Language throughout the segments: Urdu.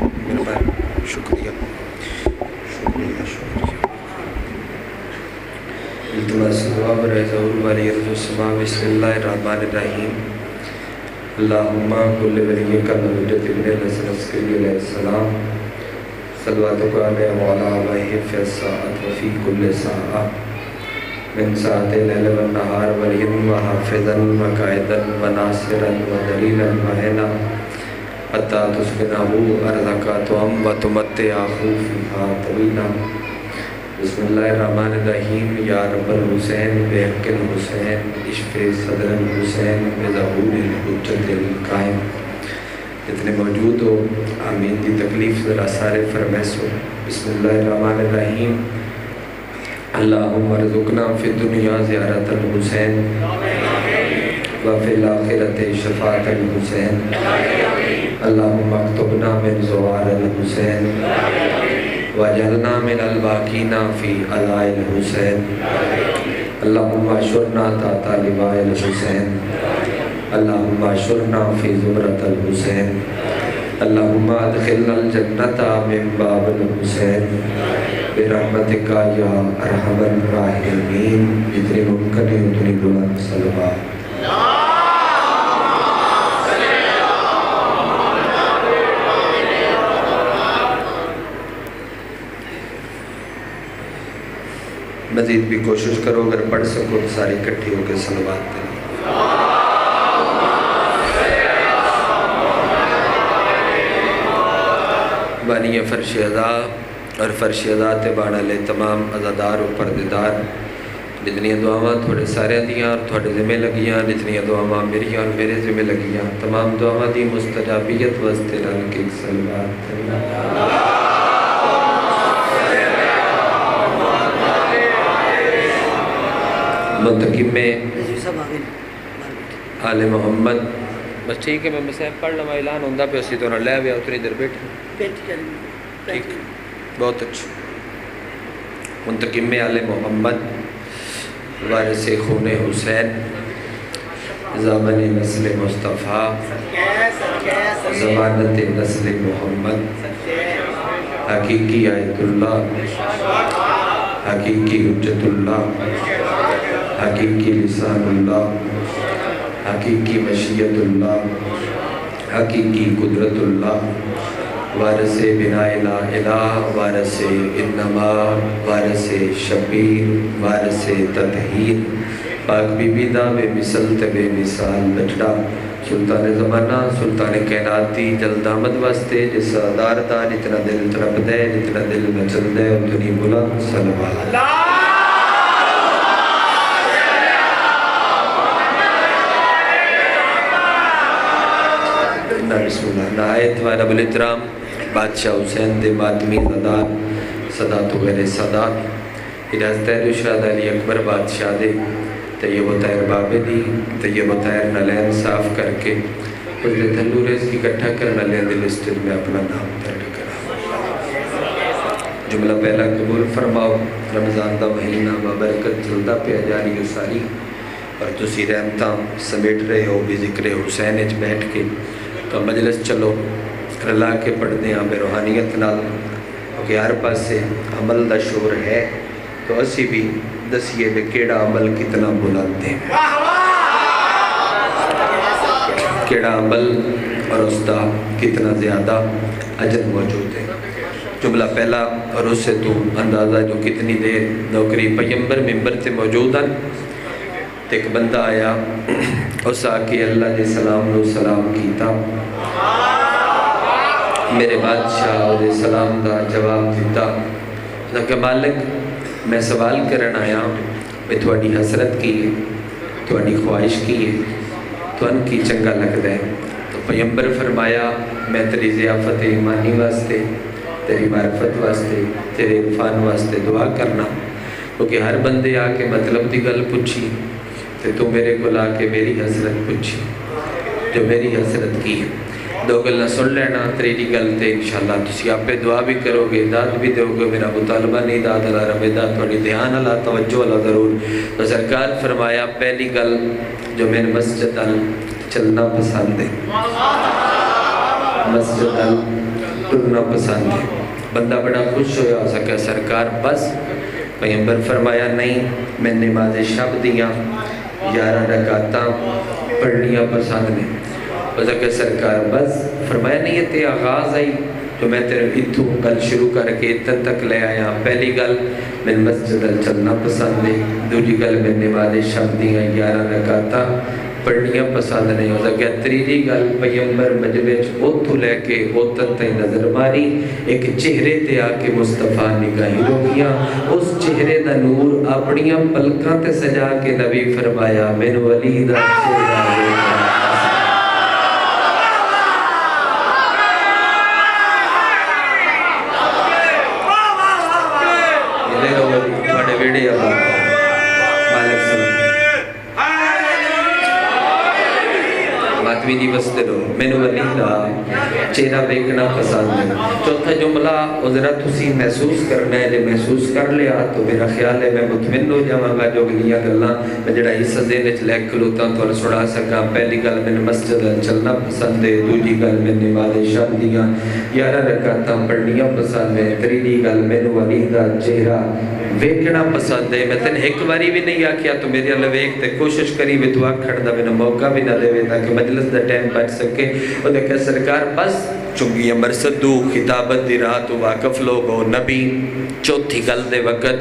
شکریہ شکریہ شکریہ التماس دعا برائے ظہور والی ارض السماء بسم اللہ الرحمن الرحیم اللہم کل ولیک الحجۃ ابن الحسن عسکری علیہ السلام صلواتک علیہ وعلی آبائہ فی الساعۃ وفی کل ساعہ من ساعت اللیل والنہار ولیًا وحافظا وقائدا وناصرا ودلیلا وہنا حتی تسکنہ ارضک طوعا وتمتعہ فیہا طویلا بسم اللہ الرحمن الرحیم یا رب الحسین بحق الحسین اشف صدر الحسین بظہور الحجت القائم. جتنے موجود ہو آمین دی تکلیف ذرا سارے فرمیس ہو. بسم اللہ الرحمن الرحیم اللہم ارزقنا فی الدنیا زیارت الحسین وفی الآخرت شفاعت الحسین اللہم اکتبنا من زوار الحسین وجعلنا من الباقین فی علاء الحسین اللہم اشرنا تحت لواء الحسین اللہم اشرنا فی زمرۃ الحسین اللہم ادخلنا الجنۃ من باب الحسین برحمتک یا ارحم الراحمین. جتنی ممکن ہے اتنی بلند صلوات. مزید بھی کوشش کرو اگر پڑھ سکو تو ساری اکٹھی ہو کے صلوات دیں. بانی فرش ادا اور فرش ادا تے بانا لے تمام عزادار و پردیدار جتنی دعاواں تھوڑے سارے دیاں اور تھوڑے ذمہ لگیاں جتنی دعاواں میری اور میرے ذمہ لگیاں تمام دعاواں دی مستجابیت واسطے لال کے صلوات منتقم میں آل محمد. بس ٹھیک ہے میں مسائب پڑھ لما اعلان ہوندہ پہ اسی تو نہ لے آویا اتنی در بیٹھے ٹھیک بہت اچھا. منتقم میں آل محمد وارث خون حسین زامن نسل مصطفیٰ ضمانت نسل محمد حقیقی آیت اللہ حقیقی حجت اللہ حقیقی لسان اللہ حقیقی مشیت اللہ حقیقی قدرت اللہ وارث بنا لا الہ وارث انما وارث شبیر وارث تطہیر پاک بی بی دا بے مثل تے بے مثال بچڑا سلطان زمانہ سلطان کائناتی جلد آمد واسطے جسا دار دا جتنا دل ترپ دے جتنا دل مچل دے اتنی بلند صلوات. بسم اللہ نہایت و رب الاحترام بادشاہ حسین دے ماتمی زدار صدات و غیر صدات اجازت ہے شہد علی اکبر بادشاہ دے طیب و طاہر بابے دی طیب و طاہر نلین صاف کر کے اس دے تھلو ریز کی کٹھا کر نلین دل استر میں اپنا نام درد کرا. جملہ پہلا قبول فرماؤ. رمضان دا مہینہ بابرکت جلدہ پہ اجاری اساری اور تسی رحمتاں سمیٹ رہے ہو بھی ذکر حسین اچ بیٹھ کے تو مجلس چلو رلا کے پڑھ دیں بے روحانیت نال کیونکہ ہر پاس سے عمل دا شور ہے تو اسی بھی دسیے بے کیڑا عمل کتنا بلند ہے کیڑا عمل اور اس دا کتنا زیادہ اجر موجود ہے. جملہ پہلا اور اس سے تو اندازہ جو کتنی دیر نوکری پیمبر ممبر تے موجود ہیں ایک بندہ آیا اس آکے اللہ دے سلام نو سلام کیتا میرے بادشاہ دے سلام دا جواب دیتا کہ مالک میں سوال کرن آیا میں تھوڑی حسرت کی ہے تھوڑی خواہش کی ہے تو ان کی چنگا لگ دے. تو پیمبر فرمایا میں تیری ضیافت ایمانی واسطے تیری معرفت واسطے تیرے عرفان واسطے دعا کرنا کیونکہ ہر بندے آ کے مطلب دی گل پوچھی تو میرے کو لا کے میری حسرت پوچھی جو میری حسرت کی ہے. دو گلنا سن لینا تیری گل تے انشاءاللہ تسی آپ پہ دعا بھی کرو گے داد بھی دو گے میرا مطالبہ نہیں داد اللہ رب داد تھوڑی دھیان اللہ توجہ اللہ ضرور. تو سرکار فرمایا پہلی گل جو میرے مسجد چلنا پسند ہے مسجد ٹرنا پسند ہے. بندہ بڑا خوش ہویا ہو سکا سرکار بس. پیغمبر فرمایا نہیں میں نماز شب دیاں 11 رکعتاں پڑھنیاں پسند نے. اس کہ سرکار بس. فرمایا نہیں یہ تے آغاز آئی جو میں تیرے اتھوں گل شروع کر کے اتن تک لے آیا. پہلی گل میں مسجد چلنا پسند ہے. دوسری گل میں نماز شب دیاں 11 رکعتاں پڑھنیاں پسند نہیں. ہو سکیا تیسری گل پیغمبر مجلس اوتھوں لے کے اوتن تائیں نظر ماری ایک چہرے تے آ کے مصطفیٰ نگاہیں روکیاں. اس چہرے دا نور اپنیاں پلکاں تے سجا کے نبی فرمایا مینوں علی دا چہرہ ویکھنا. ماتوی دی بستے رو مینوں علی دا چہرہ دیکھنا پسند ہے. چوتھا جملہ ذرا تسی محسوس کرنا ہے. جے محسوس کر لیا تو میرا خیال ہے میں مطمئن ہو جاواں گا جو اگلیاں گلاں میں جڑا حصہ ذہن وچ لے کھلوتا تو سنا سکاں. پہلی گل میں مسجد چلنا پسند ہے. دوسری گل میں نماز شب دیاں 11 رکعتاں پڑھنیاں پسند ہے. تیسری گل مینوں علی دا چہرہ ویکھنا پسند ہے. میں تن ایک باری بھی نہیں آکھیا تو میرے ال ویکھ تے کوشش کری وی دعا کھڑ دا میں موقع بھی نہ دے تاکہ مجلس دا ٹائم بچ سکے. او کہ سرکار بس چنگی مرصد دو خطابت دی راہ تو واقف لوگ ہو نبی. چوتھی گل دے وقت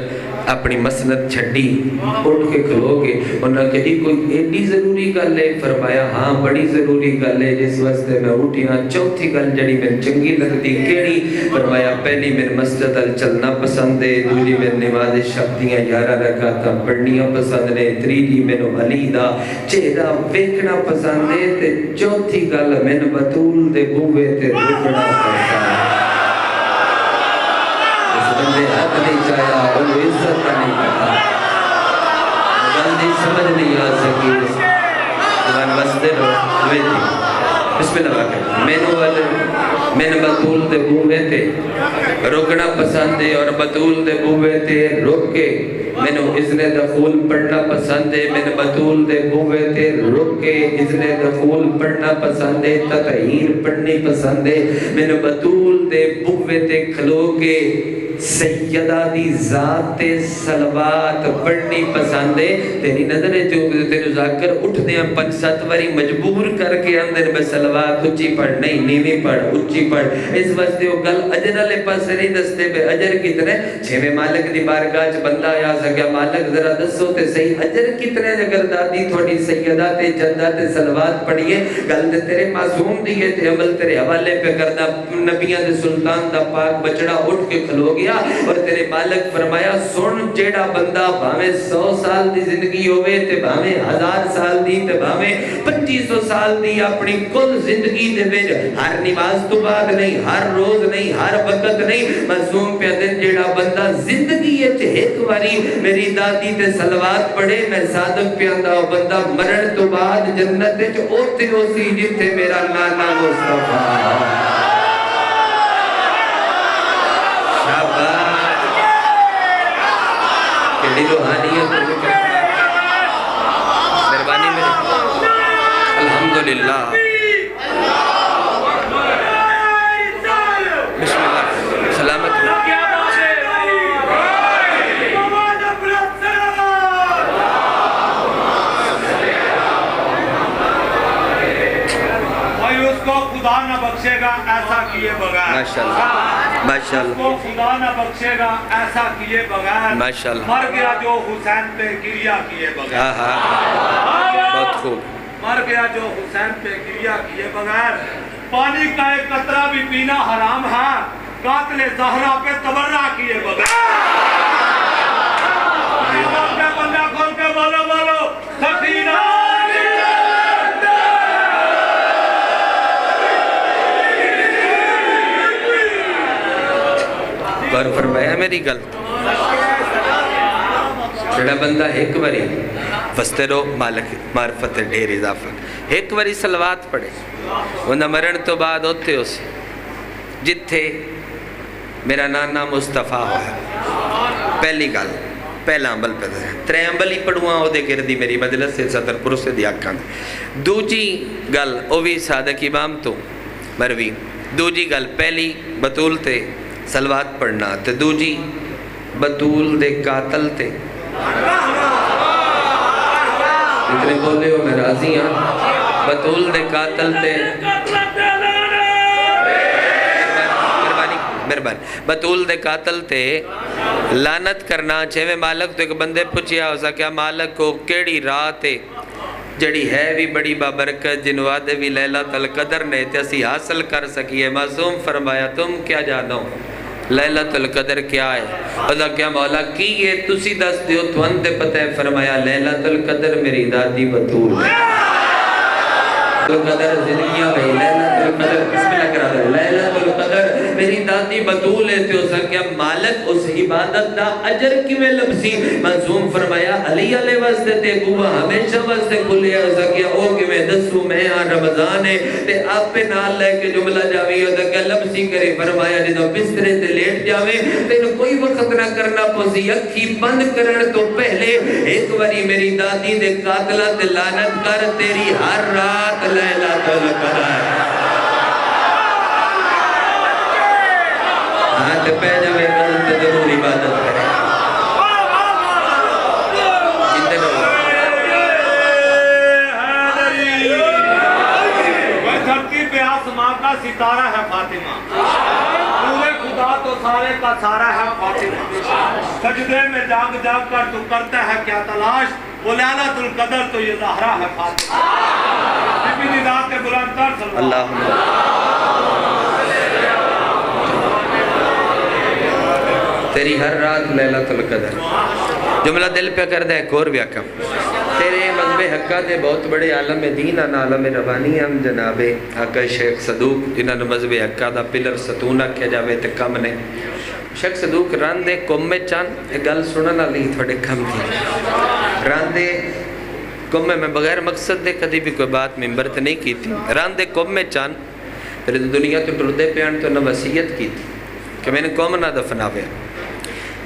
اپنی مسند چھڈی اٹھ کے کھلو گے. انہاں کہی کوئی ایڈی ضروری گل ہے؟ فرمایا ہاں بڑی ضروری گل ہے جس واسطے میں اٹھیا. چوتھی گل جڑی میں چنگی لگتی کیڑی؟ فرمایا پہلی میں مسجد چلنا پسند ہے. دوسری میں نماز شب دیاں 11 رکعتاں پڑھنیاں پسند نے. تیسری مینوں علی دا چہرہ ویکھنا پسند ہے. تے چوتھی گل میں بطول دے بوئے تے رکنا پسند ہے. بندے حق نہیں چاہیا اور عزت کا نہیں پتا بندی سمجھ نہیں آ سکی. زبان بستے رہو دوے تھی بسم اللہ واقع میں بطول دے بوئے تے رکنا پسند ہے. اور بطول دے بوئے تے رک کے میں اذن دخول پڑھنا پسند ہے. میں بطول دے بوئے تے رک کے اذن دخول پڑھنا پسند ہے. تطہیر پڑھنی پسند ہے. میں بطول دے بوئے تے کھلو کے سیدہ دی ذات صلوات پڑھنی پسند ہے. تیری نظر ہے جو تیرے ذاکر اٹھ دیا 5-7 واری مجبور کر کے اندر میں صلوات اچھی پڑھ نہیں نیویں پڑھ اچھی پڑھ. اس واسطے وہ گل اجر والے پاس نہیں دستے پہ اجر کتنے چھویں مالک دی بارگاہ چ بندہ آ سکیا مالک ذرا دسو تے صحیح اجر کتنے اگر دادی تھوڑی سیدہ تے جدہ تے صلوات پڑھیے. گل تے تیرے معصوم دی ہے تے عمل تیرے حوالے پہ کردہ نبیاں دے سلطان دا پاک بچڑا اٹھ کے کھلو گیا. اور تیرے مالک فرمایا سن جیڑا بندہ بھاویں 100 سال دی زندگی ہوئے تے بھاویں 1000 سال دی تے بھاویں 2500 سال دی اپنی کل زندگی دے وچ ہر نماز تو بعد نہیں ہر روز نہیں ہر وقت نہیں معصوم پہ دن جیڑا بندہ زندگی وچ ایک واری میری دادی تے صلوات پڑھے میں صادق پہ آندا وہ بندہ مرن تو بعد جنت وچ اوتھے ہوسی جتھے میرا نانا مصطفیٰ. روحانیت مہربانی میں الحمدللہ بسم اللہ سلامت اس کو خدا نہ بخشے گا ایسا کیے بغیر. ماشاءاللہ ماشاءاللہ. اس کو خدا نہ بخشے گا ایسا کیے بغیر. ماشاءاللہ. مر گیا جو حسین پہ گریہ کیے بغیر. ہاں ہاں بہت خوب. مر گیا جو حسین پہ گریہ کیے بغیر. پانی کا ایک قطرہ بھی پینا حرام ہے قاتل زہرا پہ تبرہ کیے بغیر. بندہ کھول کے بولو بولو سکینہ غور فرمایا میری گل. جڑا بندہ ایک واری وستے رو مالک معرفت ڈھیر اضافہ ایک واری صلوات پڑھے انہاں مرن تو بعد ہوتے ہو سے جتھے میرا نانا مصطفیٰ ہوا. پہلی گل پہلا عمل پیدا ہے. 3 عمل ہی پڑھواں ہو دے گردی میری مجلس سے صدر پرسے دی آکھاں. دوجی گل او بھی صادق امام تو مروی دوجی گل پہلی بطول تے سلوات پڑھنا تے دوجی بطول دے قاتل تے اتنے بولے ہو میں راضی ہاں بطول دے قاتل تے مہربانی بطول دے قاتل تے لعنت کرنا چھویں مالک تو ایک بندے پوچھیا ہو سکیا مالک کو کیڑی رات ہے جڑی ہے بھی بڑی بابرکت جنوادے بھی لیلۃ القدر نے تے اسی حاصل کر سکیے معصوم فرمایا تم کیا جانو لیلۃ القدر کیا ہے اللہ کیا مولا کی یہ تسی دس دیو تو اندے پتہ ہے فرمایا لیلۃ القدر میری دادی بطول ہے القدر زندگیاں بھئی لیلۃ القدر بسم اللہ کرا دے لیلۃ القدر میری دادی بطول ہے تے اس کیا مالک اس عبادت دا اجر کیویں لبسی معصوم فرمایا علی علیہ واسطے تے بوا ہمیشہ واسطے کھلے اس کیا او کیویں دسو میں رمضان ہے تے آپ پہ نال لے کے جملہ جاوی او تے لبسی کرے فرمایا جدوں بسترے تے لیٹ جاویں تینوں کوئی وقت نہ کرنا پوسی اکھی بند کرن تو پہلے ایک باری میری دادی دے قاتلاں تے لعنت کر تیری ہر رات لیلۃ القدر ہاتھ پہ جاوے قدر تے ضرور عبادت کرے جتنے لوگ دھرتی پہ آسمان کا ستارہ ہے فاطمہ پورے خدا تو سارے کا سارا ہے فاطمہ سجدے میں جاگ جاگ کر تو کرتا ہے کیا تلاش وہ لیلۃ القدر تو یہ زہرا ہے فاطمہ بی بی ذات کے بلند کر صلی اللہ تیری ہر رات لیلۃ القدر جملہ دل پہ کر دے ایک اور بھی حکم تیرے مذہب حقہ دے بہت بڑے عالم دین ان عالم ربانی ہم جناب حقہ شیخ صدوق جنہاں نے مذہب حقہ دا پلر ستون کیا جاوے تے کم نے شیخ صدوق راندے کم میں چاند ایک گل سننا لی تھوڑے کم تھی راندے کم میں بغیر مقصد دے کدی بھی کوئی بات ممبر تے نہیں کی تھی راندے کم میں چاند پھر دنیا تو ٹردے پیان تو نہ وصیت کی تھی کہ میں نے قوم نہ دفناوے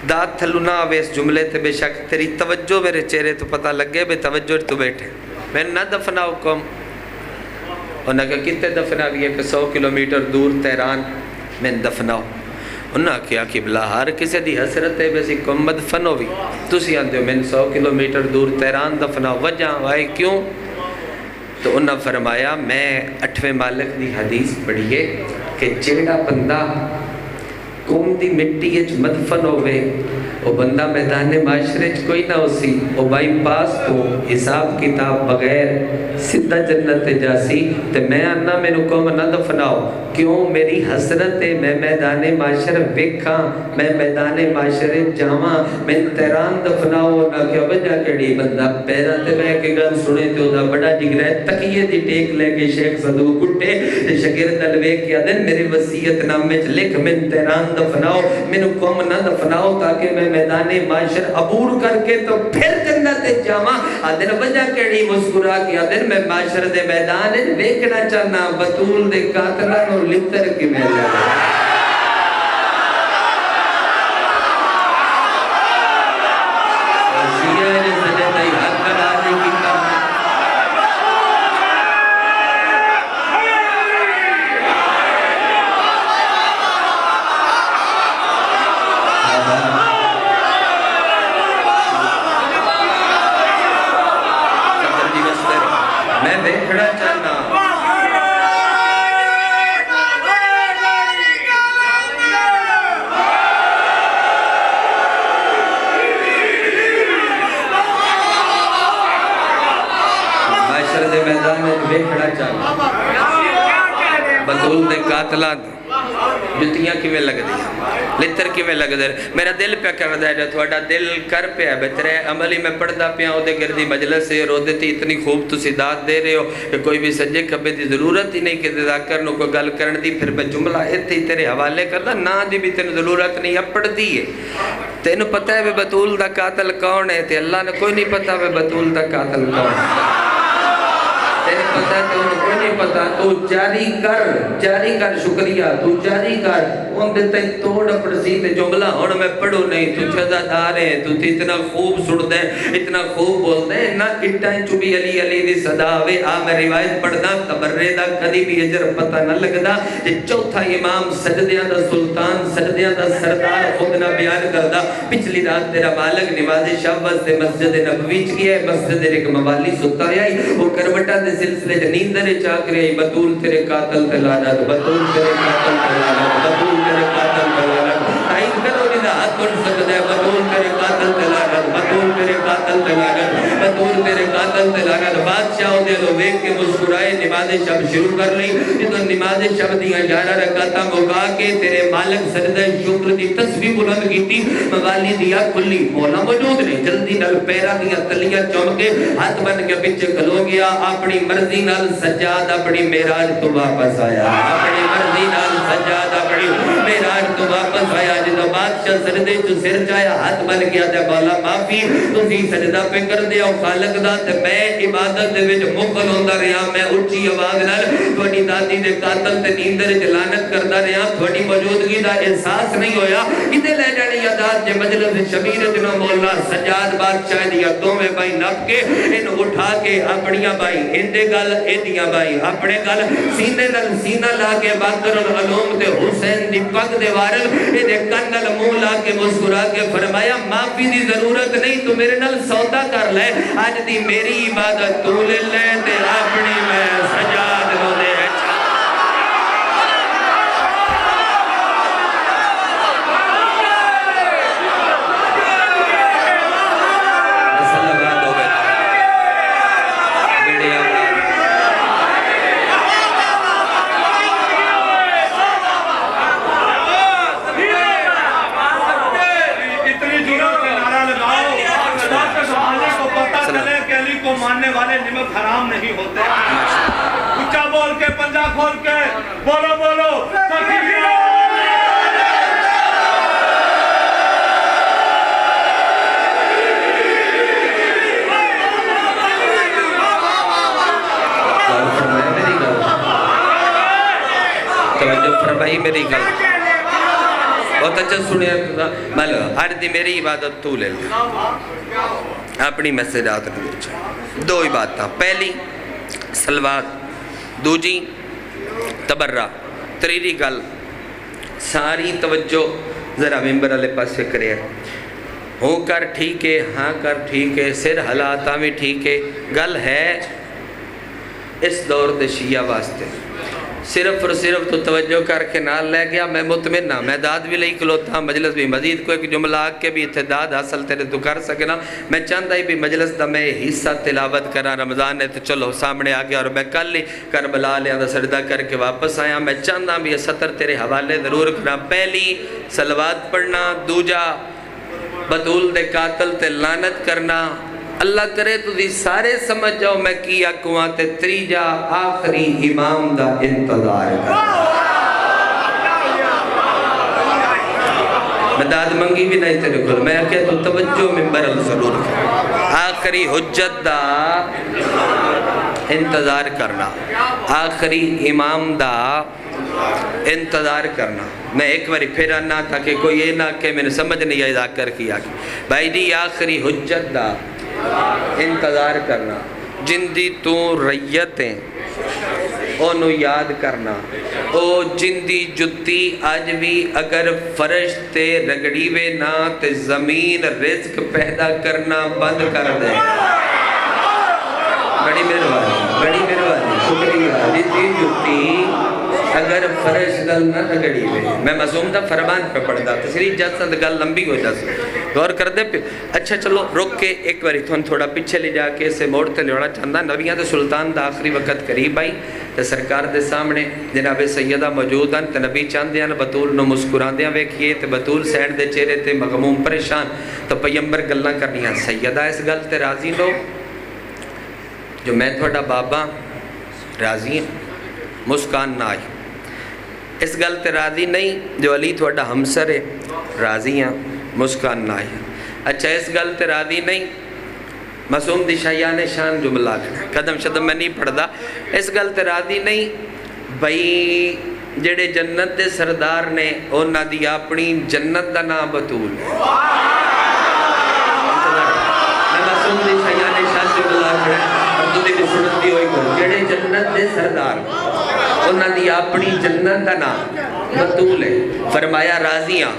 داد تھلو نہ آوے اس جملے تے بے شک تیری توجہ میرے چہرے تو پتہ لگے بے توجہ تو بیٹھے میں نہ دفناؤ قوم انہوں نے کہا کتے دفناوی ہے کہ 100 کلومیٹر دور تہران میں دفناؤ انہوں نے کہا کہ بلا ہر کسی دی حسرت ہے بیسی قوم مدفن ہوئی تسی آن دیو میں 100 کلومیٹر دور تہران دفناؤ وجہ آئے کیوں تو انہوں نے فرمایا میں 8ویں مالک دی حدیث پڑھیے کہ جیڑا بندہ قوم دی مٹی اچ مدفن ہوئے وہ بندہ میدان معاشرے چ کوئی نہ ہوسی وہ بائی پاس تو حساب کتاب بغیر سدھا جنت جاسی تے میں آنا میں نو قوم نہ دفناؤ کیوں میری حسرت ہے میں میدان معاشر ویکھاں میں میدان معاشرے جاواں میں تہران دفناؤ نہ کہ وجہ کیڑی بندہ پیرا تے میں کہ گل سنے تے دا بڑا جگر ہے تکیے دی ٹیک لے کے شیخ صدوق اٹھے تے شاگرد الوے کیا دن میری وصیت نامے چ لکھ میں تہران دفناؤ میں نو قوم نہ دفناؤ تاکہ میں میدان معاشر عبور کر کے تو پھر جنت جاواں آدن وجہ کیڑی مسکرا کے آدن میں معاشر دے میدان دیکھنا چاہنا بطول دے قاتلاں اور لتر کی میدان بطول دے قاتلات جتیاں کیویں لگ دی لتر کیویں لگ دے میرا دل پہ کر دے جو تھوڑا دل کر پہ ہے بہترے عملی میں پڑھدا پیا او دے گردی مجلس سے رودے تھی اتنی خوب تسی داد دے رہے ہو کہ کوئی بھی سجے کبے دی ضرورت ہی نہیں کہ ذکر نو کوئی گل کرن دی پھر میں جملہ ایتھے ہی تیرے حوالے کردا نا دی بھی تینوں ضرورت نہیں اب پڑھ دی ہے تینوں پتہ ہے بطول دا قاتل کون ہے تے اللہ نے کوئی نہیں پتہ بطول دا قاتل کون ہے تینوں پتہ ہے تو کوئی نہیں پتہ تو جاری کر شکریہ تو جاری کر ان دے تے توڑ پڑسی تے جملہ ہن میں پڑھو نہیں تو جزادار ہے تو اتنا خوب سن دے اتنا خوب بول دے نہ اٹھا چوبی علی علی دی صدا وے آ میں روایت پڑھدا تبرے دا کدی بھی اجر پتہ نہ لگدا تے چوتھا امام سجدیاں دا سلطان سجدیاں دا سردار خود نہ بیان کردا پچھلی رات تیرا مالک نماز شب واسطے مسجد نبوی چ گیا مسجد ایک موالی ستا آئی وہ کروٹا دے سلسلے چ نیندر چاک رہی بطول تیرے قاتل تے لعنت بطول تیرے قاتل تے لعنت بطول تیرے قاتل تے لعنت آئی کرو ندا کن سکدے بطول تیرے قاتل تے لعنت بطول تیرے قاتل تے لعنت بطول تیرے قاتل تے لعنت بادشاہ دے لو ویکھ کے مسکرائے نماز شب شروع کر لئی جدوں نماز شب دیاں 11 رکعتاں مکا کے تیرے مالک سجدہ شکر دی تسبیح بلند کیتی موالی دیا کھلی مولا موجود نے جلدی نال پیرا دیا تلیاں چوم کے ہاتھ بن کے پیچھے کھلو گیا اپنی مرضی نال سجاد اپنی معراج تو واپس آیا اپنی مرضی نال سجاد اپنی معراج تو واپس آیا جدوں بادشاہ سجدے چ سر چایا ہاتھ بن گیا تے مولا معافی تسی سجدہ پہ کر دے او خالق دا تے میں عبادت دے وچ مغل ہوندا رہیا میں اونچی آواز نال تہاڈی دادی دے قاتل تے نیندر وچ لعنت کردا رہیا تہاڈی موجودگی دا احساس نہیں ہویا کتے لے جانے یادات جے مجلس شبیر جنوں مولا سجاد بادشاہ دی دوویں بھائی نپ کے ان اٹھا کے اپنیاں بھائی اندے گل ایدیاں بھائی اپنے گل سینے نال سینہ لا کے باقر العلوم تے حسین دی پگ دے وارل اے کن نال منہ لا کے مسکرا کے فرمایا معافی دی ضرورت نہیں تو میرے نال سودا کر لے اج دی میری عبادت تو لے لے تے اپنی میں سجاد نو دے ماننے والے نمک حرام نہیں ہوتے اچھا بول کے پنجا کھول کے بولو بولو توجہ فرمائی میری گل بہت اچھا سنیا ملو ہر دی میری عبادت تو لے لے اپنی مسجدات میں دو عبادتاں پہلی صلوات دوجی تبرہ تریری گل ساری توجہ ذرا ممبر والے پاسے کرے ہوں کر ٹھیک ہے ہاں کر ٹھیک ہے سر حالاتاں بھی ٹھیک ہے گل ہے اس دور دے شیعہ واسطے صرف اور صرف تو توجہ کر کے نال لے گیا میں مطمئن ہاں میں داد بھی لئی کھلوتا مجلس بھی مزید کو ایک جملہ آگ کے بھی اتداد حاصل تیرے تو کر سکنا میں چاہتا ہی بھی مجلس دا میں حصہ تلاوت کرا رمضان ہے تو چلو سامنے آ گیا اور میں کل ہی کربلا لیا دا سجدہ کر کے واپس آیا میں چاہتا بھی یہ سطر تیرے حوالے ضرور کرنا پہلی صلوات پڑھنا دوجا بطول دے قاتل تے لعنت کرنا اللہ کرے تو دی سارے سمجھ جاؤ میں کیا کواتے تریجا آخری امام دا انتظار کرنا میں داد منگی بھی نہیں تیرے کل میں کہتا تو توجہ ممبر ضرور کرنا آخری حجت دا انتظار کرنا آخری امام دا انتظار کرنا میں ایک باری پھر آنا تھا کہ کوئی یہ نہ کہ میں نے سمجھ نہیں آئی ذاکر کیا بھائی دی آخری حجت دا انتظار کرنا جن دی تو ریتیں انہوں یاد کرنا او جن دی جتی آج بھی اگر فرش تے رگڑی وے نا تے زمین رزق پیدا کرنا بند کر دے بڑی مہربانی شکریہ جن دی جتی اگر فرش گل نہ رگڑی وے میں معصوم دا فرمان پہ پڑھتا تصریح جات سند گل لمبی ہو جاس غور کر دے پہ اچھا چلو رک کے ایک باری تھوڑا پیچھے لے جا کے اسے موڑ تے لیوڑا چاندہ نبیان تے سلطان دا آخری وقت قریب آئی تے سرکار دے سامنے جناب سیدہ موجود ہیں تے نبی چاندیاں بطول نو مسکراندیاں ویکھیے تے بطول سینڈ دے چہرے تے مغموم پریشان تو پیمبر گلنا کرنیاں سیدہ اس گل تے راضی لو جو میں تھوڑا بابا راضی ہیں مسکان نہ آئی اس گل تے راضی نہیں جو علی تھوڑا ہمسر ہے راضی ہیں مسکان نہ آئی اچھا اس گل تے راضی نہیں معصوم دی شایان شان جملہ آکھنا قدم شدم میں نہیں پڑھ دا اس گل تے راضی نہیں بھئی جڑے جنت دے سردار نے اونا دی اپنی جنت دا نام بطول میں معصوم دی شایان شان جملہ آکھنا اور تو دی سنت دی ہوئی کر جڑے جنت دے سردار اونا دی اپنی جنت دا نام بطول ہے فرمایا راضیاں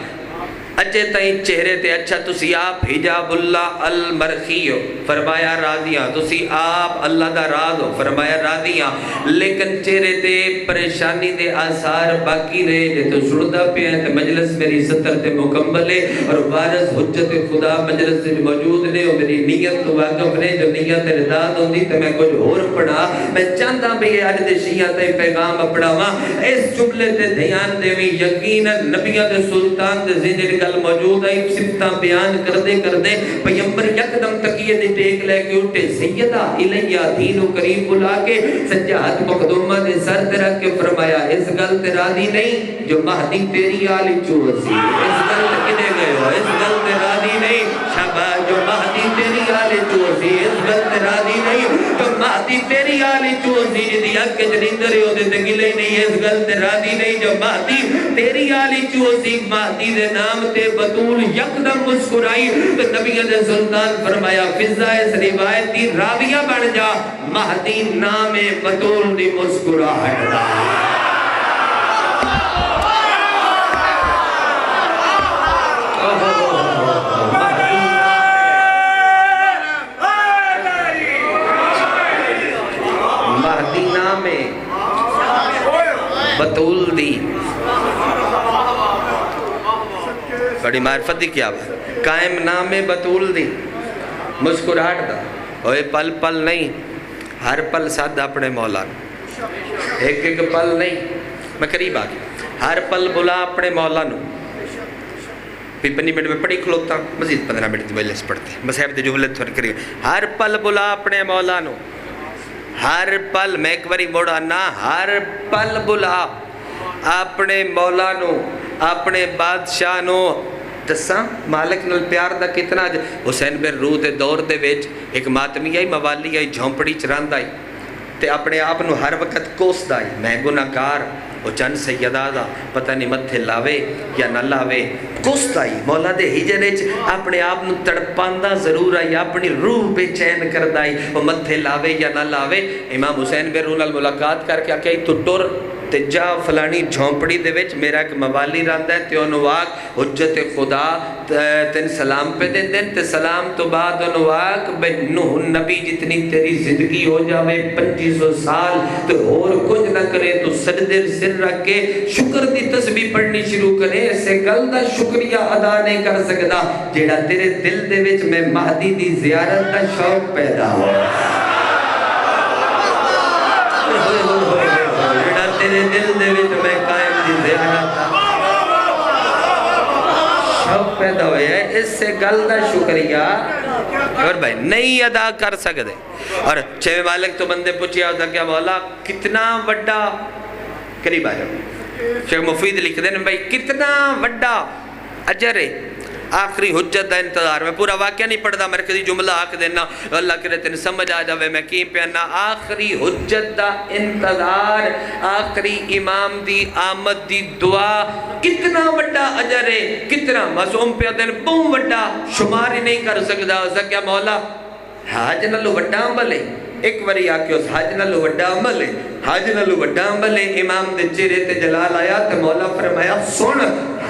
اچھے تائیں چہرے تے اچھا تسی آپ حجاب اللہ المرخی ہو فرمایا راضیاں تسی آپ اللہ دا راز ہو فرمایا راضیاں لیکن چہرے تے پریشانی دے آثار باقی رہے جے تو سندا پہ ہیں تے مجلس میری ستر تے مکمل ہے اور وارث حجت خدا مجلس سے موجود نے اور میری نیت تو واقف نے جو نیت رداد ہوندی تے میں کچھ اور پڑھا میں چاہتا بھی آج دے شیعہ تے پیغام اپڑاواں اس جملے تے دھیان دیویں یقینا نبیوں دے سلطان دے زندگی گل موجود ہے صفتاں بیان کردے پیغمبر یکدم تکیے دی ٹیک لے کے اٹھے سیدہ الیہ دین و کریم بلا کے سجاد مقدومہ دے سر تے رکھ کے فرمایا اس گل تے راضی نہیں جو مہدی تیری آلی چوسی اس گل تے کنے گئے ہو اس گل تے راضی نہیں شاباش جو مہدی تیری آلی چوسی اس گل تے راضی نہیں جو مہدی تیری آلی چوسی جدی اکے جنیندر ہو دے گلے نہیں اس گل تے راضی نہیں جو مہدی تیری آلی چوسی مہدی دے نام تے بطول یکدم مسکرائی تو نبی علیہ سلطان فرمایا فضا اس روایت دی راویہ بن جا مہدی نام بطول دی مسکرائی مہدی نام بطول دی بڑی معرفت دی کیا بات قائم نام بطول دی مسکراہٹ دا اوے پل پل نہیں ہر پل ساتھ اپنے مولا نو ایک ایک پل نہیں میں قریب آگے ہر پل بلا اپنے مولا نو 15 منٹ میں پڑھی کھلوتا مزید 15 منٹ دی وجہ سے پڑھتے بس ہے بھی جملے تھوڑے قریب ہر پل بلا اپنے مولا نو ہر پل میں ایک باری موڑا نا ہر پل بلا اپنے مولا نو اپنے بادشاہ نو دساں مالک نال پیار دا کتنا حسین بن روح دے دور دے وچ ایک ماتمی آئی موالی آئی جھونپڑی چراند آئی تے اپنے آپ نو ہر وقت کوسد آئی میں گناہگار وہ چند سیدہ دا پتہ نہیں متھے لاوے یا نہ لاوے کوسد آئی مولا دے ہجرے چ اپنے آپ نو تڑپاندہ ضرور آئی اپنی روح بے چین کرد آئی وہ متھے لاوے یا نہ لاوے امام حسین بن روح نال ملاقات کر کے آکے تو ٹر تے جا فلانی جھونپڑی دے وچ میرا ایک موالی رہندا ہے تے اونوں آکھ حجت خدا تین سلام پہ دے دین تے سلام تو بعد اونوں آکھ بے نوح نبی جتنی تیری زندگی ہو جاوے 2500 سال تو اور کچھ نہ کرے تو سجدے سر رکھ کے شکر دی تسبیح پڑھنی شروع کرے اسے گل دا شکریہ ادا نہیں کر سکدا جیڑا تیرے دل دے وچ میں مہدی دی زیارت دا شوق پیدا ہو تیرے دل دے وچ میں قائم دی زیارت شوق پیدا ہوئے ہے اس سے گل دا شکریہ اور بھائی نہیں ادا کر سکتے اور چھوے مالک تو بندے پوچھیا ہوتا کیا مولا کتنا وڈا قریب آ جاؤ شیخ مفید لکھ دیں بھائی کتنا وڈا اجر ہے آخری حجت دا انتظار میں پورا واقعہ نہیں پڑھتا مرکزی جملہ آکھ دینا اللہ کرے تین سمجھ آ جاوے میں کیم پیانا آخری حجت دا انتظار آخری امام دی آمد دی دعا کتنا وڈا اجر ہے کتنا معصوم پیا دین بہت وڈا شمار ہی نہیں کر سکتا اسا کیا مولا حاج نلو وڈا عمل ہے ایک وری آکے اس حاج نلو وڈا عمل ہے حاج نلو وڈا عمل ہے امام دے چہرے تے جلال آیا تے مولا فرمایا سن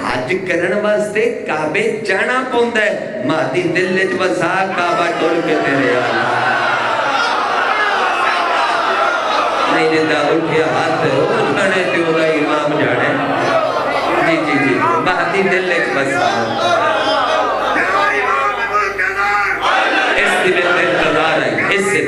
حج کرن واسطے کعبے جانا پوندا ہے مہدی دل وچ وسا کعبہ ٹول کے تیرے آلا نہیں جدا اٹھیا ہاتھ ہو جانے تے ہوگا امام جانے جی جی جی مہدی دل وچ وسا اس دل وچ انتظار ہے اس سے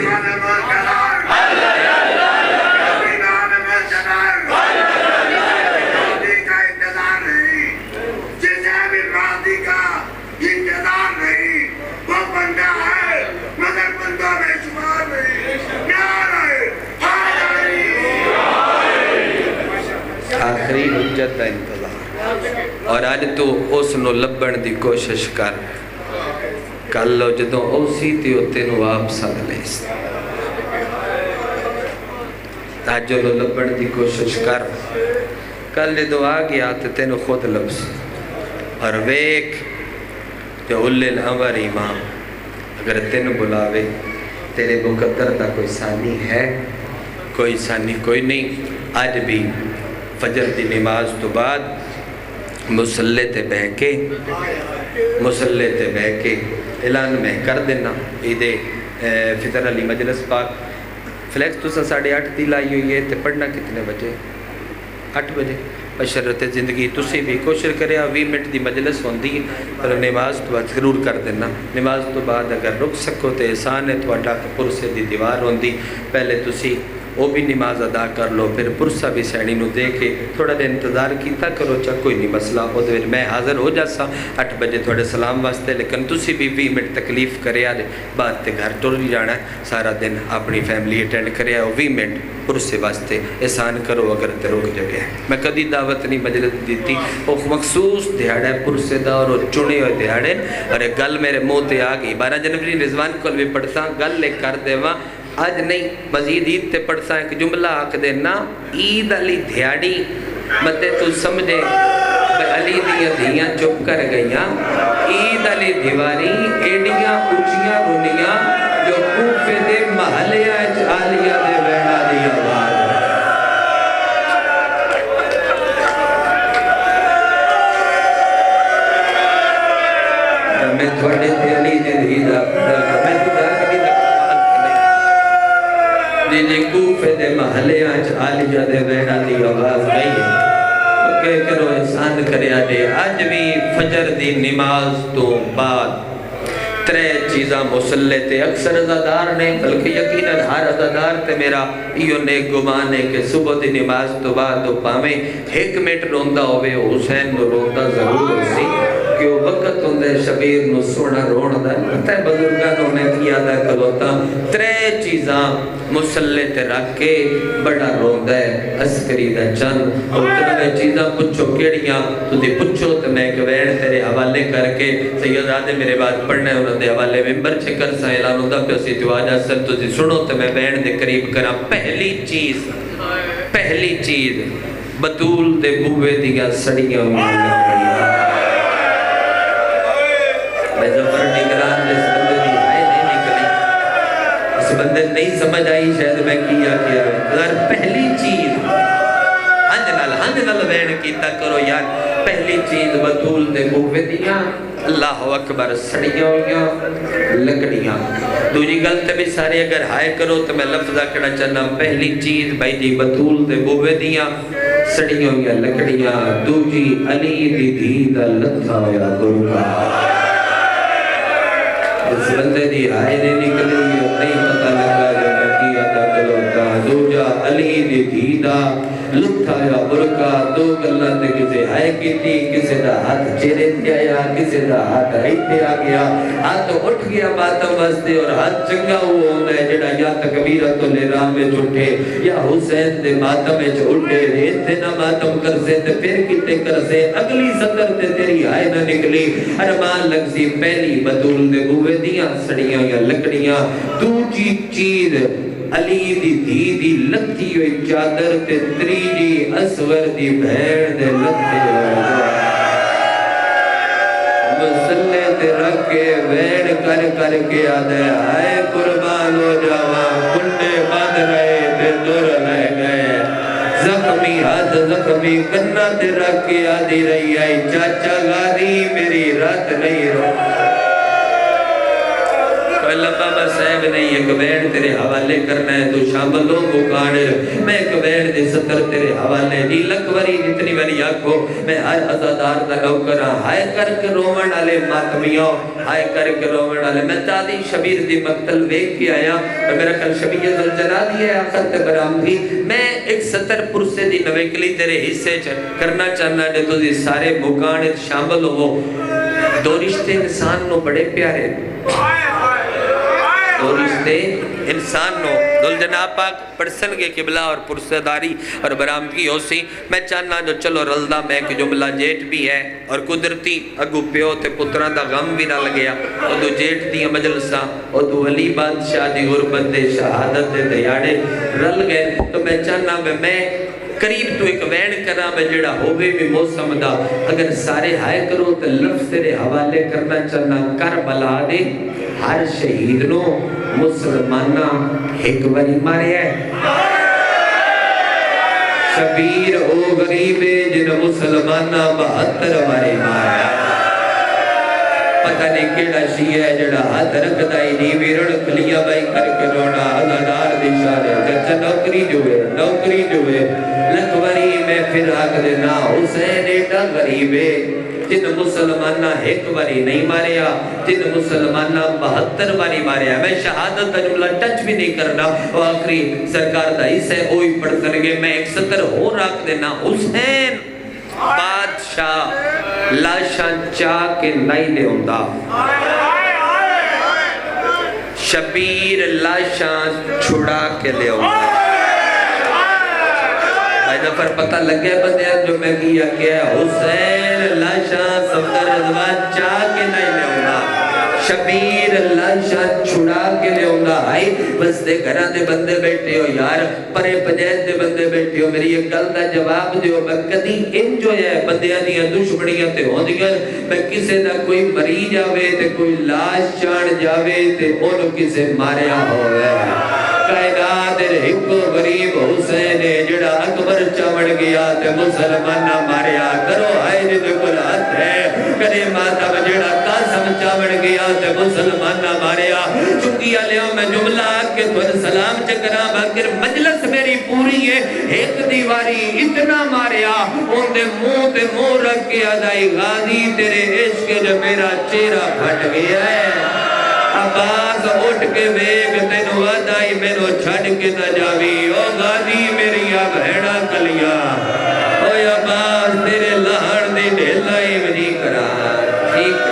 آخری حجت دا انتظار اور آج تو اس نو لبن دی کوشش کل جدوں او سی تے او تینوں آپ ساتھ لے تاجو لو لبن دی کوشش کر کل جدوں آ گیا تے تینوں خود لبس اور ویک جو اولی الامر امام اگر تینوں بلاوے تیرے مقدر دا کوئی ثانی ہے کوئی ثانی کوئی نہیں آج بھی فجر دی نماز تو بعد مسلح تے بہ کے اعلان میں کر دینا عید فطر علی مجلس پاک فلیکس تو 8:30 دی لائی ہوئی ہے تے پڑھنا کتنے بجے 8 بجے بشرت زندگی تسی بھی کوشش کرے 20 منٹ دی مجلس ہوندی پر نماز تو بعد ضرور کر دینا نماز تو بعد اگر رک سکو تے احسان ہے تواڈا پرسے دی دیوار ہوندی پہلے تسی وہ بھی نماز ادا کر لو پھر پرسہ بھی سینی نو دے کے تھوڑا دے انتظار کیتا کرو چاہ کوئی نہیں مسئلہ ہو دے میں حاضر ہو جاسا 8 بجے تھوڑے سلام واسطے لیکن تسی بھی 20 منٹ تکلیف کرے آج بعد تے گھر ٹر ہی جانا ہے سارا دن اپنی فیملی اٹینڈ کرے آؤ 20 منٹ پرسے واسطے احسان کرو اگر تے رک جگہ ہے میں کدی دعوت نہیں مجلس دیتی وہ مخصوص دیہڑا ہے پرسے دا اور چنے ہوئے دیہڑے اور ایک گل میرے منہ تے آ گئی 12 جنوری رضوان کول بھی پڑھتا گل لے کر دے وہاں آج نہیں مزید عید تے پڑھتا ایک جملہ آکھ دینا عید علی دھیاڑی متے تو سمجھے علی دیا دھیاں چپ کر گئیاں عید علی دیواری ایڈیاں اچھیاں رونیاں جو کوفے دے محلیاں عالیہ دے ویڑا دی آواز میں تھوڑے تے علی دے دھیدہ میں خدا کبھی جی کوفے دے محلے آج عالیہ دے ویڑا دی آواز گئی کہ کرو احسان کریا دے آج بھی فجر دی نماز تو بعد 3 چیزاں مسلح تے اکثر عزادار نے بلکہ یقیناً ہر عزادار تے میرا ایو نیک گمان ہے کہ صبح دی نماز تو بعد پاویں 1 منٹ روندہ ہوئے حسین نو روندہ ضرور ہو سی کہ وہ وقت ہوندے شبیر نو سونا روندہ ہے پتہ ہے بزرگانوں نے کیا دا کلوتا 3 چیزاں مسلح تے رکھ کے بڑا روندہ ہے عسکری دا چند اور 3 چیزاں پچھو کیڑیاں تو دی پچھو تو میں ایک وین تیرے حوالے کر کے سید آدھے میرے بات پڑھنے انہوں دے حوالے ممبر چکر سا اعلان ہوندہ پہ اسی دعاجہ سن تو دی سنو تو میں وین دے قریب کرا پہلی چیز بطول دے بوے دیا سڑیاں ہوئی میں زفر نگران جس بندے دی آئے نہیں نکلی اس بندے نہیں سمجھ آئی شاید میں کیا اگر پہلی چیز ہنج نال وین کیتا کرو یار پہلی چیز بطول دے بوے دیا اللہ اکبر سڑیاں ہوئیاں لکڑیاں دوجی گلتے بھی سارے اگر ہائے کرو تو میں لفظہ کڑا چاہنا پہلی چیز بھائی جی بطول دے بوے دیا سڑیاں ہوئیاں لکڑیاں دوجی علی دی دھیدہ لتھا ہویا گرگا اس بندے دی آئے نے نکلی نہیں پتہ لگا جو میں کیا تھا کلوتا دوجا علی دی دھیدہ لطھا یا برکا 2 گلہ تے کسے آئے کی تھی کسے دا ہاتھ چیرے تے آیا کسے دا ہاتھ آئیتے آ گیا ہاتھ اٹھ گیا باتم وستے اور ہاتھ چنگا ہوا ہوندہ ہے جڑا یا تکبیرت و لیرام میں چھوٹے یا حسین دے ماتم میں چھوٹے ریتے نہ ماتم کر سے تے پھر کتے کر سے اگلی سطر تے تیری آئے نہ نکلی ارمان لگ سی پہلی بطول دے بوے دیاں سڑیاں یا لکڑیاں دوجی چیز علی دی دی لتی ہوئی چادر تے تریجی اسور دی بھیڑ دے لتے مسلح تے رکھ کے ویڑ کر کے آدھے آئے قربان ہو جاوا کنڈے باندھ رہے تے دور رہ گئے زخمی ہاتھ زخمی کنہ تے رکھ کے آدھی رہی آئی چاچا غاری میری رات نہیں رو کوئی لمبا مسائب نہیں ایک وین تیرے حوالے کرنا ہے تو شامل ہو بکاڑ میں ایک وین دے ستر تیرے حوالے جی لکوری جتنی وری آکھو میں ہر عزادار دا لو کرا ہائے کر کے رومن آلے ماتمیوں ہائے کر کے رومن آلے میں چاہتی شبیر دی مقتل ویک کی آیا اور میرا کل شبیر زلجلہ دی ہے آخر تے برام بھی میں ایک ستر پرسے دی نویکلی تیرے حصے کرنا چاہنا ہے تو دی سارے بکاڑت شامل ہو 2 رشتے انسان نو بڑے پیارے اور اس نے انسان نو دل جناب پاک پرسن کے قبلہ اور پرسداری اور برامدگی ہو سی میں چاہنا جو چلو رلدہ میں کہ جملہ جیٹ بھی ہے اور قدرتی اگو پیو تے پتران دا غم بھی نہ لگیا اور دو جیٹ دی مجلسہ اور دو ولی بادشاہ دی غربت دے شہادت دے دیاڑے رل گئے تو میں چاہنا میں قریب تو ایک وین کرنا میں جڑا ہوئے بھی موسم دا اگر سارے ہائے کرو تو لفظ تیرے حوالے کرنا چاہنا کربلا دے ہر شہید نو مسلمانہ ایک باری مارے ہے شبیر او غریبے جن مسلمانہ 72 باری مارے ہے پتہ نہیں کیڑا شیعہ ہے جڑا ہاتھ رکھدائی نہیں ویرن کلیاں بائی کر کے رونا ازادار دیشارے جچہ نوکری جو ہے لکھوری میں پھر آگ دینا حسین ایٹا غریبے جن مسلمانہ ایک باری نہیں ماریا جن مسلمانہ 72 باری ماریا میں شہادت جملہ ٹچ بھی نہیں کرنا وہ آخری سرکار دا اسے ہوئی پڑھ کرنگے میں ایک سطر ہو رکھ دینا حسین بادشاہ لاشاں چاہ کے نہیں لے ہوندہ شبیر لاشاں چھڑا کے لے ہوندہ بھائی دفر پتہ لگے بندے جو میں کیا کہ حسین لاشاں صفدر رضوان چاہ کے نہیں لے ہوندہ شبیر لاشاں چھڑا کے لے ہوندہ آئی بس دے گھران دے بندے بیٹھے ہو یار پرے پجیت دے بندے بیٹھے ہو میری ایک گل دا جواب دیو میں کدی انجوئے ہے بندیاں دیاں دشمنیاں تے ہوں دیگر میں کسے دا کوئی مری جاوے تے کوئی لاش چاڑ جاوے تے انہوں کسے ماریا ہوئے کائنات ایک غریب حسین جڑا اکبر چاوڑ گیا تے مسلمانہ ماریا کرو آئے جدے قرآن ہے کرے ماتم جڑا قاسم چاوڑ گیا تے مسلمانہ ماریا چکیا لیوں میں جملہ کے تور سلام چکرا باکر مجلس میری پوری ہے ایک دیواری اتنا ماریا ان دے منہ رکھ کے ادائی غازی تیرے عشق جو میرا چہرہ پھٹ گیا ہے عباس اٹھ کے بیگ تینو ادائی میں چھڑ کے نہ جاوی او غازی میری بہڑا کلیا او عباس تیرے لہن دی ڈھیلائی منی کرا ٹھیک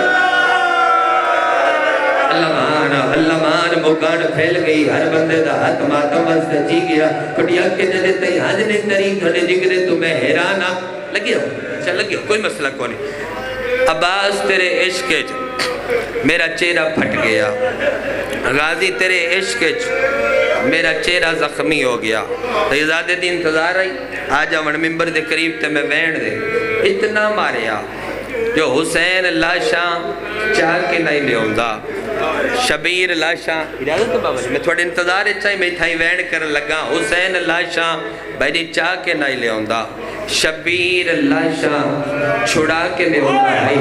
اللہ مان مکان پھیل گئی ہر بندے دا ہاتھ ماتم بس جی گیا کٹیا کے جلے تی حج نے تری کھڑے جگرے تو میں حیرانا لگی ہو کوئی مسئلہ کونی عباس تیرے عشق میرا چہرہ پھٹ گیا غازی تیرے عشق میرا چہرہ زخمی ہو گیا رضادے دی انتظار آئی آجا من ممبر دے قریب تے میں وین دے اتنا ماریا جو حسین لاشاں چاہ کے نہیں لے ہوندہ شبیر لاشاں اجازت تو بابا میں تھوڑے انتظار چاہی میں تھائی وین کر لگا حسین لاشاں بھائی چاہ کے نہیں لے ہوندہ شبیر لاشاں چھڑا کے لے ہوندہ بھائی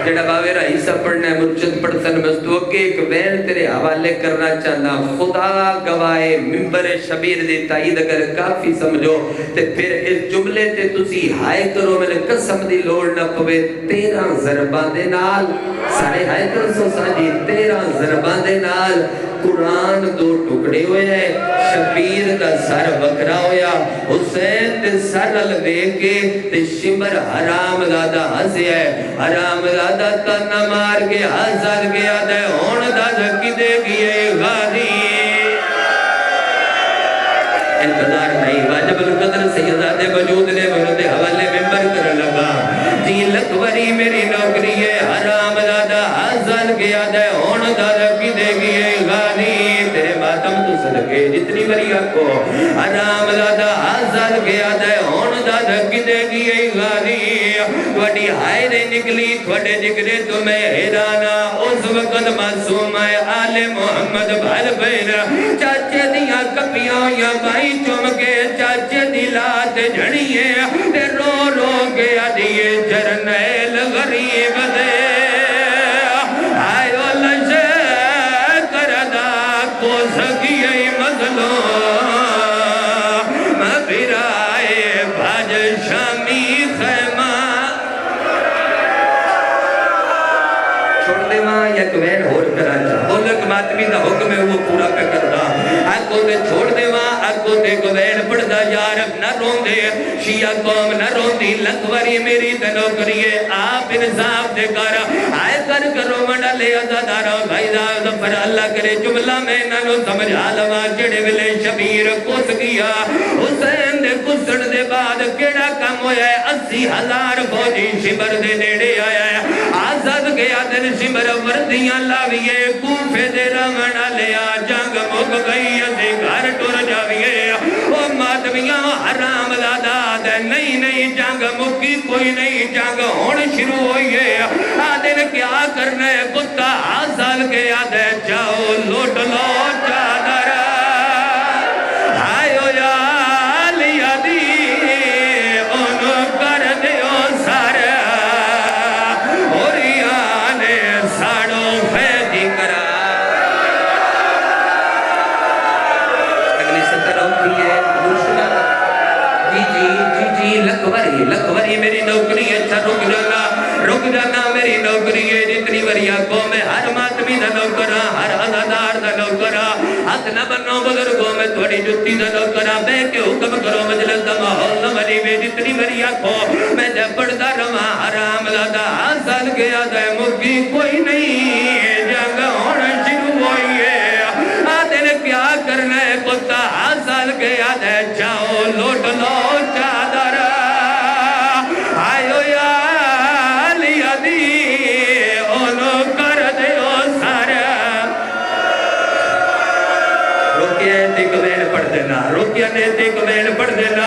جڑا باوے رئیسہ پڑھنا ہے مرچد پڑھتن مستو کہ ایک وین تیرے حوالے کرنا چاہنا خدا گوائے ممبر شبیر دی تائید اگر کافی سمجھو تے پھر اس جملے تے تسی ہائے کرو میں نے قسم دی لوڑ نہ پوے 13 ضربان دے نال سارے ہائے کرو سو ساجی 13 ضربان دے نال قرآن 2 ٹکڑے ہوئے ہیں شبیر دا سر وکرا ہویا حسین دے سر الوے کے تے شمر حرام دادا ہنسے ہے حرام دادا تنہ مار کے ہزار گیا دے ہون دادا کی دے گئے غازی انتظار نہیں واجب القدر سیدادے وجود نے مرد حوالے ممبر کر لگا 3 لکھ وری میری نوکری ہے حرام دادا ہزار گیا دے ہون دادا کی دے گئے غازی تیرے ماتم تو صدقے جتنی وری کو حرام دادا ہزار گیا دے ہون دادا کی دے گئے غازی وڈی ہائے دے نکلی تھوڑے جگرے تمہیں حیرانا اس وقت معصوم ہے آل محمد بھر بین چاچے دیا کپیاں یا بھائی چمکے چاچے دلات جھڑیے تے رو رو کے آدھیے جرنیل غریب دے آئیو لشے کردہ کو سکیئی مظلوم مبرائے بھاج شامی خیمہ چھوڑ دے ماں یک وین ہور کرا جا بولک ماتمی دا حکم ہے وہ پورا پہ کرنا اگو دے چھوڑ دے ماں اگو دے کو وین پڑھ دا یار نہ رون دے شیعہ قوم نہ رون دی لکوری میری دنو کریے آپ انصاف دے کر آئے کرو منڈا لے ازادارا بھائی دا ظفر اللہ کرے جملہ میں ننو سمجھ آلوہ جڑے ویلے شبیر کس گیا حسین دے کسڑ دے بعد کیڑا کم ہویا ہے 80,000 فوجی شمر دے نیڑے آیا ہے آزاد گیا دن شمر وردیاں لاویے کوفے دے رمنا لیا جنگ مک گئی اسی گھر ٹور جاویے او ماتمیاں حرام داداد نئی نئی جنگ مکی کوئی نئی جنگ ہون شروع ہوئی ہے آدن کیا کرنے کتا آزاد گیا دے جاؤ لوٹ لو چادر آئیو یا لیا دی انو کر دیو سارا اوریانے ساڑو فیدی کرا اگلی سطر ہوتی ہے دوسرا جی لکوری میری نوکری اچھا رک جانا میری نوکری ہے جتنی وریا کو میں ہر ماتمی دا نوکرا ہر عزادار دا نوکرا ہاتھ نہ بنو بزرگوں میں تھوڑی جتی دا نوکرا بے کے حکم کرو مجلس دا ماحول نہ بنی بے جتنی وریا کو میں جب پڑھتا رہا حرام دادا حاصل گیا دا مکی کوئی نہیں جنگ ہونا شروع ہوئی ہے آدھے نے کیا کرنا ہے کتا حاصل گیا دا جاؤ لوٹ لو چادر آئیو یا لیا دی انو کر دیو سارا روکیا ایک وین پڑھ دینا روکیا نے ایک وین پڑھ دینا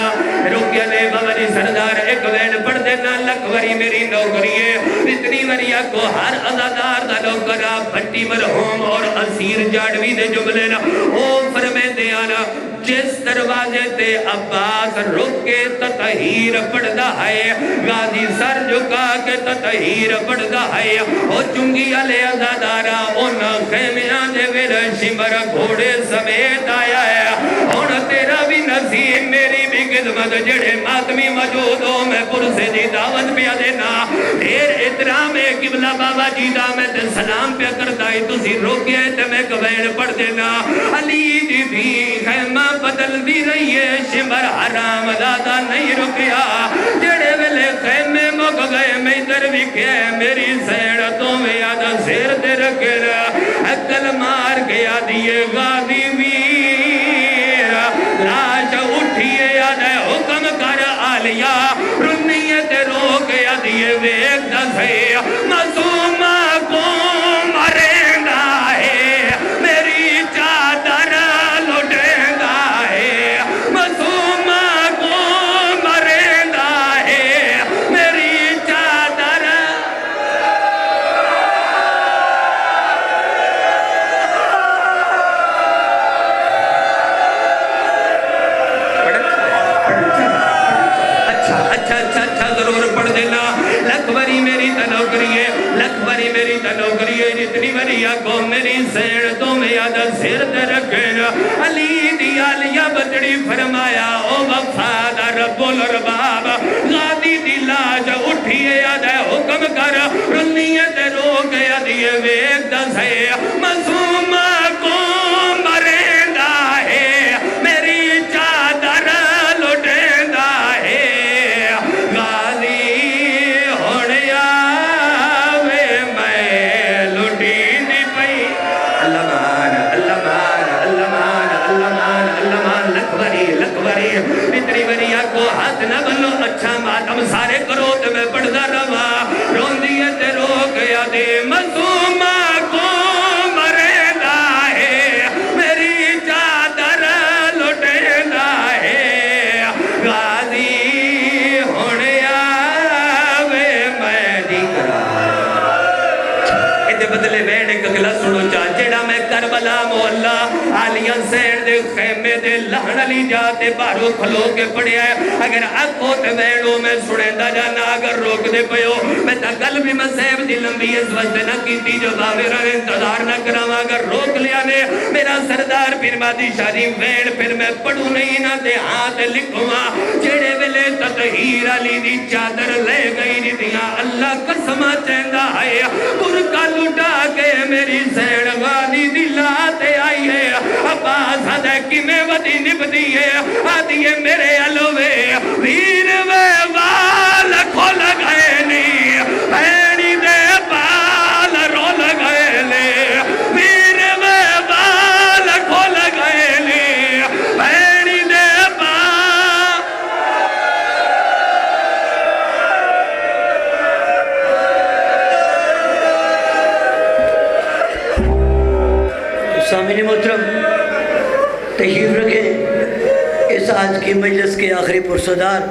روکیا نے بابری سردار ایک وین پڑھ دینا لکوری میری نوکری ہے اتنی وریا کو ہر عزادار دا نوکرا بھٹی مرحوم اور اسیر جاڑوی دے جملے نا او فرمے دیانا جس دروازے تے عباس رک کے تطہیر پڑھدا ہے غازی سر جھکا کے تطہیر پڑھدا ہے او چنگی علی عزادارا ان خیمیاں دے ویل شمر گھوڑے سمیت آیا ہے ان تیرا بھی نصیب میری بھی خدمت جڑے ماتمی موجود ہو میں پرسے دی دعوت پیا دینا دیر احترام قبلہ بابا جی دا میں تے سلام پیا کرتا ہے تسی روکے تے میں کوین پڑھ دینا علی جی بھی خیمہ بدل دی رہی ہے شمر حرام دادا نہیں رکیا جڑے ویلے خیمے مک گئے میں ادھر بھی کیا میری سیڑتوں میں یاد سیر دے رکھے عقل مار گیا دیے غازی ویر لاش اٹھیے یاد حکم کر آلیا رنیت رو گیا دیے ویک دسے معصومہ کو مریندا ہے میری چادر لٹیندا ہے معصومہ کو مریندا ہے میری چادر اچھا ضرور پڑھ دینا لکوری میری تنوکری ہے لکوری میری تنوکری ہے جتنی وریا کو میری سیڑتوں میں یاد سیر دے رکھنا علی دی آلیا بچڑی فرمایا او وفادہ رب الرباب غازی دی لاش اٹھیے یاد حکم کر رنیت رو گیا دیے ویک دس ہے معصومہ کو مریندا ہے میری چادر لٹیندا ہے غازی ہونیا وے میں لٹین دی پئی اللہ مان لکوری اتنی وریا کو ہاتھ نہ بنو اچھا ماتم سارے کرو تو میں پڑھدا رہا رون دیے تے رو گیا دے معصومہ کو مریندا ہے میری چادر لٹیندا ہے غازی ہونیا وے میں دی کرا ادھے بدلے وین ایک اگلا سنو چاہ جڑا میں کربلا مولا آلیاں سین دے خیمے دے لہن علی جاتے بارو کھلو کے پڑیا ہے اگر آکھو تے وینوں میں سنے دا جانا اگر روک دے پیو میں تا گل بھی مسیب دی لمبی اس وقت نہ کیتی جو باویرہ انتظار نہ کراما اگر روک لیا نے میرا سردار پھر مادی شادی وین پھر میں پڑھوں نہیں نہ دے ہاتھ لکھوا جڑے ویلے تطہیر علی دی چادر لے گئی دیاں اللہ سما چہندہ ہے برکا لٹا کے میری زین غانی دلاتے آئی ہے عباس حدہ کی میں ودی نبدی ہے آدھی ہے میرے علوے ویر وے وال کھو لگائے نہیں اینی دے بال رو لگائے لے ویر وے وال کھو لگائے نہیں اینی دے بال سامعین محترم تشریف رکھیں اس آج کی مجلس کے آخری پرسدار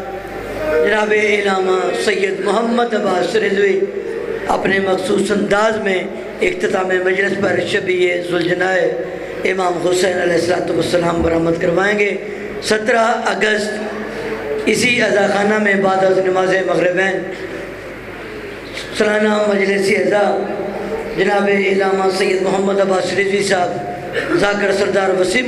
جناب علامہ سید محمد عباس رضوی اپنے مخصوص انداز میں اختتام مجلس پر شبیہ ذوالجناح امام حسین علیہ السلام برآمد کروائیں گے 17 اگست اسی عزاخانہ میں بعد از نماز مغربین سالانہ مجلس عزا جناب علامہ سید محمد عباس رضوی صاحب ذاکر سردار وسیم